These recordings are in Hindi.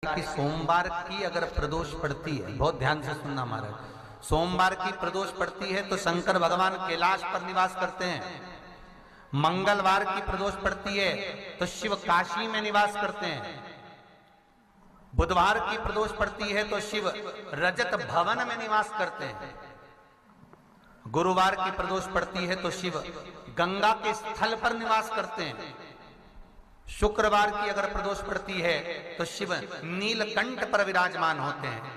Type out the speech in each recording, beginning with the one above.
कि सोमवार की अगर प्रदोष पड़ती है, बहुत ध्यान से सुनना महाराज, सोमवार की प्रदोष पड़ती है तो शंकर भगवान कैलाश पर निवास करते हैं। मंगलवार की प्रदोष पड़ती है तो शिव काशी में निवास करते हैं। बुधवार की प्रदोष पड़ती है तो शिव रजत भवन में निवास करते हैं। गुरुवार की प्रदोष पड़ती है तो शिव गंगा के स्थल पर निवास करते हैं। शुक्रवार की अगर प्रदोष पड़ती है तो शिव नीलकंठ पर विराजमान होते हैं।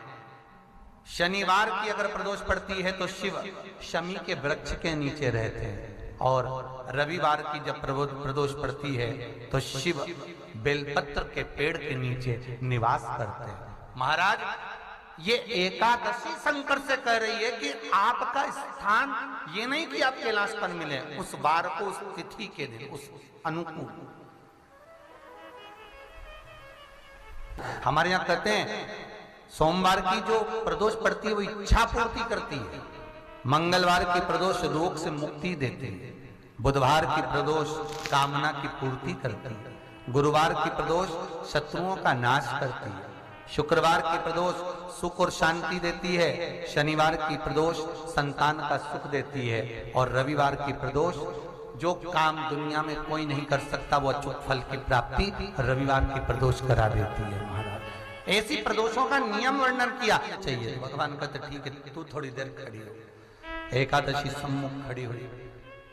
शनिवार की अगर प्रदोष पड़ती है तो शिव शमी के वृक्ष के नीचे रहते हैं। और रविवार की जब प्रदोष पड़ती है तो शिव बेलपत्र के पेड़ के नीचे निवास करते हैं। महाराज, ये एकादशी शंकर से कह रही है कि आपका स्थान ये नहीं कि आप कैलाश पर मिले, उस वार को, उस तिथि के दिन, उस अनुकूल। हमारे यहां कहते हैं सोमवार की जो प्रदोष पड़ती है वो इच्छा पूर्ति करती है। मंगलवार की प्रदोष रोग से मुक्ति देती है। बुधवार की प्रदोष कामना की पूर्ति करती है। गुरुवार की प्रदोष शत्रुओं का नाश करती है। शुक्रवार की प्रदोष सुख और शांति देती है। शनिवार की प्रदोष संतान का सुख देती है। और रविवार की प्रदोष जो काम दुनिया में कोई नहीं कर सकता वो अचूक फल की प्राप्ति रविवार की प्रदोष करा देती है। महाराज, ऐसी प्रदोषों का नियम वर्णन किया चाहिए। भगवान कहते ठीक है, तू थोड़ी देर खड़ी हो। एकादशी सम्मुख खड़ी हुई।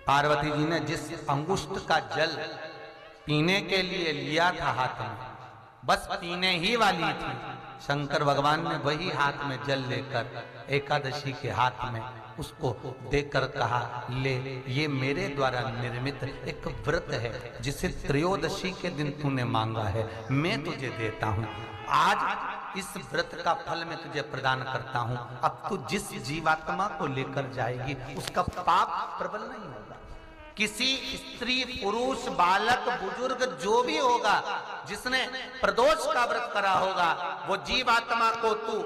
पार्वती जी ने जिस अंगुष्ठ का जल पीने के लिए लिया था हाथ में, बस पीने ही वाली थी, शंकर भगवान ने वही हाथ में जल लेकर एकादशी के हाथ में उसको देकर कहा, ले, ये मेरे द्वारा निर्मित एक व्रत है जिसे त्रयोदशी के दिन तूने मांगा है, मैं तुझे देता हूँ। आज इस व्रत का फल मैं तुझे प्रदान करता हूँ। अब तू जिस जीवात्मा को लेकर जाएगी उसका पाप प्रबल नहीं होगा। किसी स्त्री, पुरुष, बालक, बुजुर्ग जो भी होगा जिसने प्रदोष का व्रत करा होगा, वो जीवात्मा को तू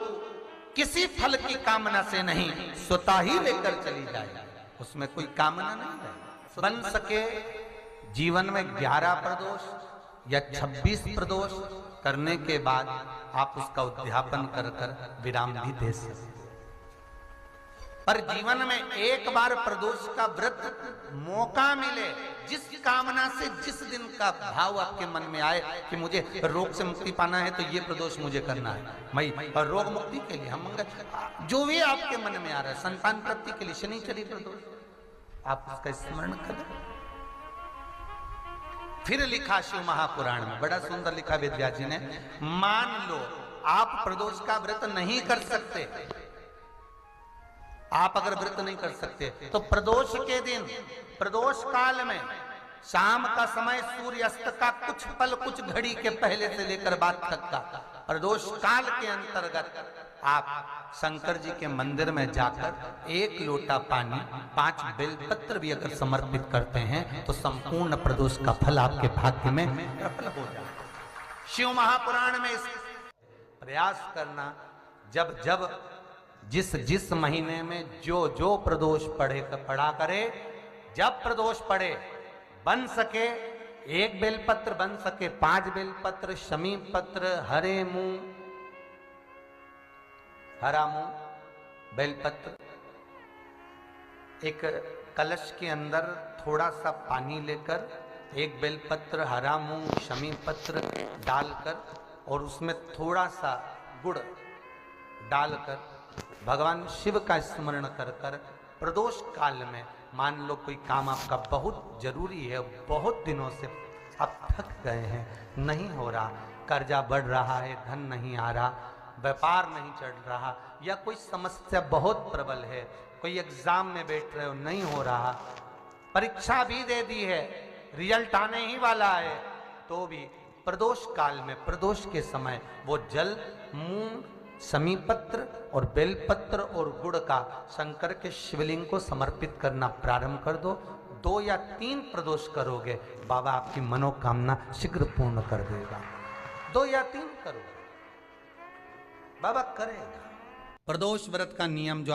किसी फल की कामना से नहीं, स्वतः ही लेकर चली जाए। उसमें कोई कामना नहीं है। बन सके जीवन में 11 प्रदोष या 26 प्रदोष करने के बाद आप उसका उद्यापन कर विराम भी दे सकते। पर जीवन में एक बार प्रदोष का व्रत मौका मिले, जिस कामना से, जिस दिन का भाव आपके मन में आए कि मुझे रोग से मुक्ति पाना है तो ये प्रदोष मुझे करना है, मैं और रोग मुक्ति के लिए, हम मंगल, जो भी आपके मन में आ रहा है, संतान प्राप्ति के लिए शनिचरी प्रदोष, आप उसका स्मरण करें। फिर लिखा शिव महापुराण में, बड़ा सुंदर लिखा वेदव्यास जी ने, मान लो आप प्रदोष का व्रत नहीं कर सकते, आप अगर व्रत नहीं कर सकते तो प्रदोष के दिन, प्रदोष काल में शाम का समय, सूर्यास्त का कुछ पल, कुछ घड़ी के पहले से लेकर बाद तक का प्रदोष काल के अंतर्गत आप शंकर जी के मंदिर में जाकर 1 लोटा पानी, 5 बेलपत्र भी अगर समर्पित करते हैं तो संपूर्ण प्रदोष का फल आपके भाग्य में प्रबल हो जाए। शिव महापुराण में इस प्रयास करना, जब जब जिस महीने में जो प्रदोष पड़ा करे, जब प्रदोष पड़े, बन सके 1 बेलपत्र, बन सके 5 बेलपत्र, शमी पत्र, हरे मुंह, हरा मुंह, बेलपत्र, एक कलश के अंदर थोड़ा सा पानी लेकर 1 बेलपत्र, हरा मूंग, शमी पत्र डालकर और उसमें थोड़ा सा गुड़ डालकर भगवान शिव का स्मरण कर प्रदोष काल में, मान लो कोई काम आपका बहुत जरूरी है, बहुत दिनों से आप थक गए हैं, नहीं हो रहा, कर्जा बढ़ रहा है, धन नहीं आ रहा, व्यापार नहीं चढ़ रहा, या कोई समस्या बहुत प्रबल है, कोई एग्जाम में बैठ रहे हो, नहीं हो रहा, परीक्षा भी दे दी है, रिजल्ट आने ही वाला है, तो भी प्रदोष काल में, प्रदोष के समय वो जल, मूंग, शमी पत्र और बेलपत्र और गुड़ का शंकर के शिवलिंग को समर्पित करना प्रारंभ कर दो। 2 या 3 प्रदोष करोगे, बाबा आपकी मनोकामना शीघ्र पूर्ण कर देगा। 2 या 3 करोगे, बाबा करेगा। प्रदोष व्रत का नियम जो